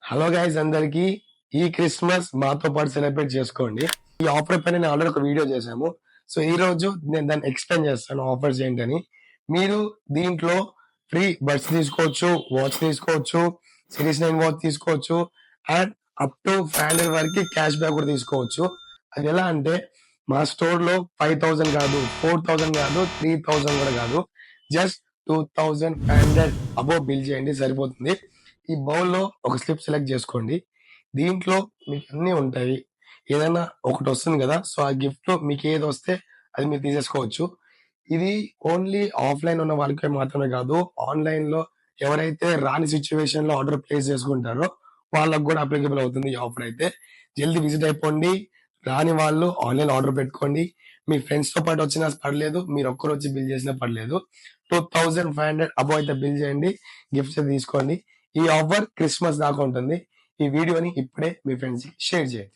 Hello guys అందరికి ఈ Christmas మాతో పాటు సెలబ్రేట్ చేసుకోండి. ఈ ఆఫర్ పైన నేను ఆల్రెడీ ఒక వీడియో చేశాము. సో ఈ రోజు నేను దాన్ని ఎక్స్ప్లెయిన్ చేస్తాను ఆఫర్స్ ఏంటని. మీరు దీంట్లో ఫ్రీ బడ్స్ తీసుకోవచ్చు, వాచ్ తీసుకోవచ్చు, సిరీస్ 9 వాచ్ తీసుకోవచ్చు అండ్ అప్ టు 500 వరకు క్యాష్ బ్యాక్ కూడా తీసుకోవచ్చు. అది ఎలా అంటే మా స్టోర్ లో 5000 కాదు, 4000 కాదు, 3000 కూడా కాదు, జస్ట్ 2500 అబోవ్ బిల్ చేయండి సరిపోతుంది. ఈ బౌల్లో ఒక స్లిప్ సెలెక్ట్ చేసుకోండి. దీంట్లో మీకు అన్ని ఉంటాయి. ఏదైనా ఒకటి వస్తుంది కదా, సో ఆ గిఫ్ట్ లో మీకు ఏది వస్తే అది మీరు తీసేసుకోవచ్చు. ఇది ఓన్లీ ఆఫ్లైన్ ఉన్న వాళ్ళకి మాత్రమే కాదు, ఆన్లైన్ లో ఎవరైతే రాని సిచ్యువేషన్ లో ఆర్డర్ ప్లేస్ చేసుకుంటారో వాళ్ళకు కూడా అప్లికబుల్ అవుతుంది ఈ ఆఫర్ అయితే. జల్దీ విజిట్ అయిపోండి. రాని వాళ్ళు ఆన్లైన్ ఆర్డర్ పెట్టుకోండి. మీ ఫ్రెండ్స్ తో పాటు వచ్చినా పర్లేదు, మీరు ఒక్కరు వచ్చి బిల్ చేసినా పర్లేదు. 2500 అబో అయితే బిల్ చేయండి, గిఫ్ట్స్ తీసుకోండి. ఈ ఆఫర్ క్రిస్మస్ దాకా ఉంటుంది. ఈ వీడియోని ఇప్పుడే మీ ఫ్రెండ్స్ కి షేర్ చేయండి.